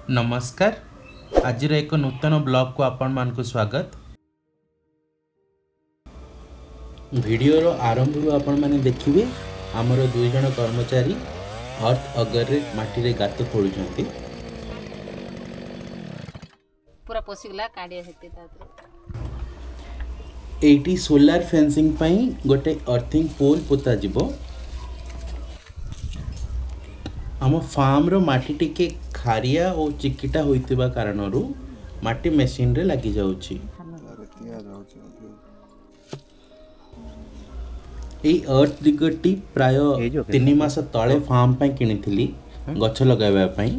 नमस्कार आज एक नूतन ब्लॉग को आपण मान को स्वागत। वीडियो रो आरंभ रो आपण माने देखिबे हमर दुई जण कर्मचारी अर्थ अगर रे माटी रे गात खोलुचंती। पूरा पसिगला काडिया हेते तात्र एटी सोलार फेंसिंग पई गोटे अर्थिंग पोल पोता जिवो। आम फार्म रो माटी टिके खारिया और चिकिटा होइतिबा कारणरू माटी मशीन रे लागि जाउची। एई अर्थ दिगटी प्राय 3 मास तळे फार्म पई किनिथिली गछ लगाइबा पई,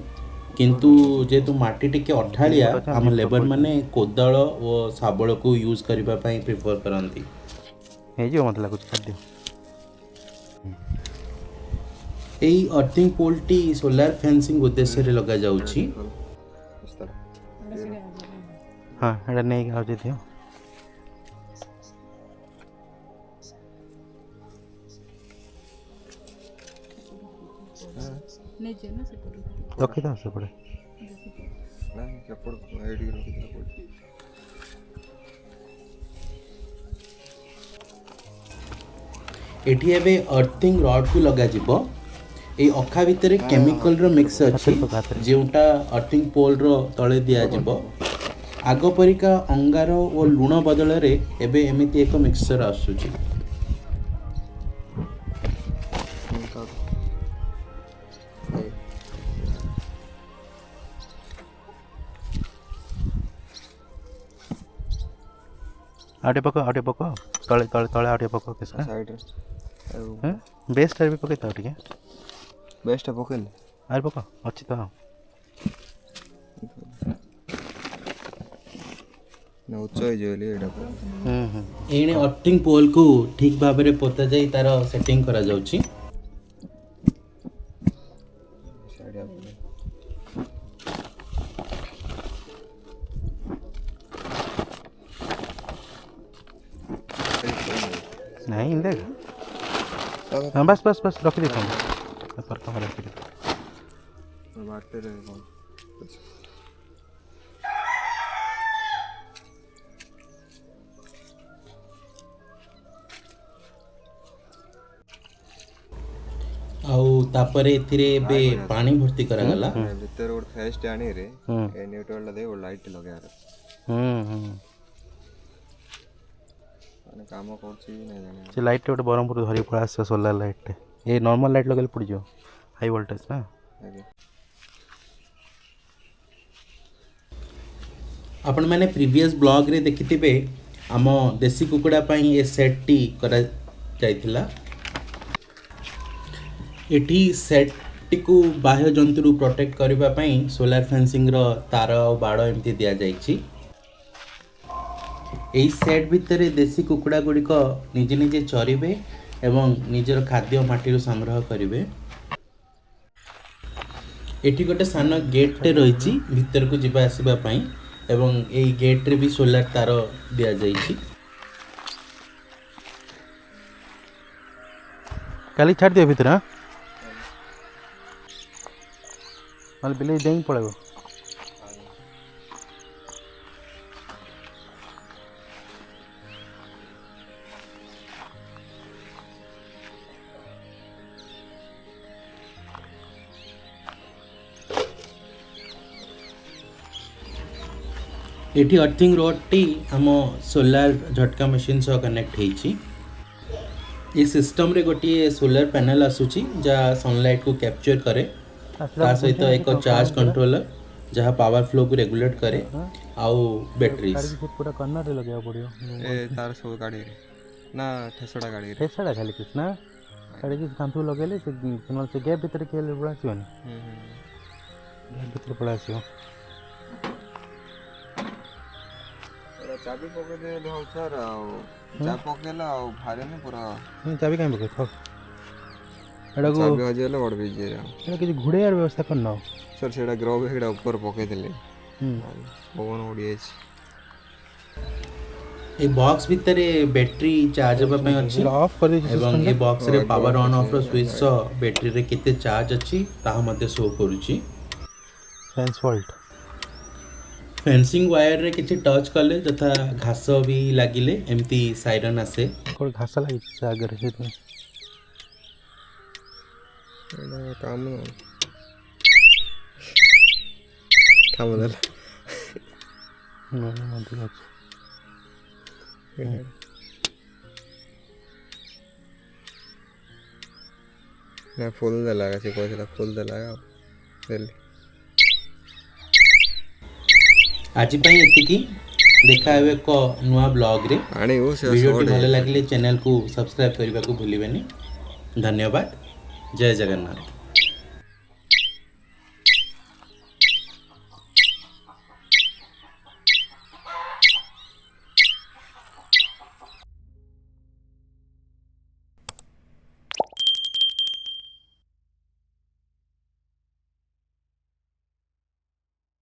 किंतु जेतु माटी टिके अठालिया आम लेबर माने कोदाळ और साबळ को यूज करबा पई प्रिफर करंती। हे जो मत लागुच खाद्य एई अर्थिंग पोलटी सोलार फेंसिंग उद्देश्य रे लगा जाउची। हां एडा नै गाउ दियो नै जे न से पड़ो रखि दा से पड़े ना कपड़ आईडी रखि दा पड़े। एठी एबे अर्थिंग रॉड को लगा जिवो। ए अखा भितर केमिकल रो मिक्स अछि जेउटा अर्थिंग पोल रो तळे दिया जिवो। आगो परिका अंगार और लुण बदल रे एबे एमिति एक मिक्सचर आसुची। आटे पको तळे तळे तळे आटे पको केसा साइड रे बेस्ट रे पके ता ठीक बेस्ट पकेल आरे पको अछि तो ना उच्चय जेले एडा एने अर्थिंग पोल को ठीक भाबे रे पोता जाई तार सेटिंग करा जाउची। नहीं देख हां बस बस बस रख दे फोन पर कमरा रख दे बाटे रे कौन आउ तापरे एथिरे बे पानी भर्ती करा गला। भीतर और फेस्ट आनी रे ए न्यूट्रल दे और लाइट लगा रे माने काम करछि नै जाने से लाइट गोटे बरमपुर धरी पड़ा आस सोलार लाइट ए नॉर्मल लाइट लगेले पड़ जो हाई वोल्टेज ना आगे आपण माने प्रीवियस ब्लॉग रे देखिथिबे आम देसी कुकुड़ा पई ए सेट टी करा जायतिला। एठी सेट टी को बाह्य जंतु प्रोटेक्ट करबा पई सोलार फेंसिंग रो तार और बाड़ एमती दिया जायछि। एई सेट भितरे देसी कुकुड़ा गुडी को निजे निजे चरिबे एवं निजर खाद्य माटी रो संग्रह करिवे। एठी गोटे सान गेट टे रहिछि भितर को जिबा आसीबा पई एवं एई गेट रे भी सोलार तार दिया जायछि। काली छाड़ दियो भीतर हां माल बिले देई पड़ेगो एठी अर्थिंग रोड टी हम सोलार झटका मशीन से कनेक्ट हेछि। ये सिस्टम रे गोटी सोलार पैनल आसुची जा सनलाइट को कैप्चर करे ता सहित एक चार्ज कंट्रोलर जहाँ पावर फ्लो को रेगुलेट करे आउ बैटरीज पूरा कर्नर रे लगे पड़ियो ए तार सब गाड़ी रे ना ठेसड़ा गाड़ी रे ठेसड़ा खाली किस ना गाड़ी की कांथु लगेले से नल से गैप भीतर केले पड़ा सिवन गैप भीतर पड़ा सियो चाबी पके दे दो सर चाबी पकेला और भारे ने पूरा चाबी काई पके थो एडा को चाबी हजेले बड़ बीजे एडा कि घुड़े यार व्यवस्था करना सर सेडा ग्रो हेडा ऊपर पके देले पवन उड़ी अछि। ए बॉक्स भितर बैटरी चार्ज होबा पई अछि ऑफ कर दे एवं ए बॉक्स रे पावर ऑन ऑफ रो स्विच सो बैटरी रे केते चार्ज अछि ताहा मध्ये शो करूची। सेंस फॉल्ट फेंसिंग वायर रे किछि टच कले तथा घास भी लागिले एमती साइरन आसे। कोड घास लगी से आगे से काम काम अधिक अच्छे ना फुल देला से कहला फुल देला देली आज पई एतिकी देखा हेबे को नुआ ब्लॉग रे। आने वो से वीडियो शॉर्ट भल है लगे चैनल को सब्सक्राइब करने को भूलिबेनी। धन्यवाद। जय जगन्नाथ।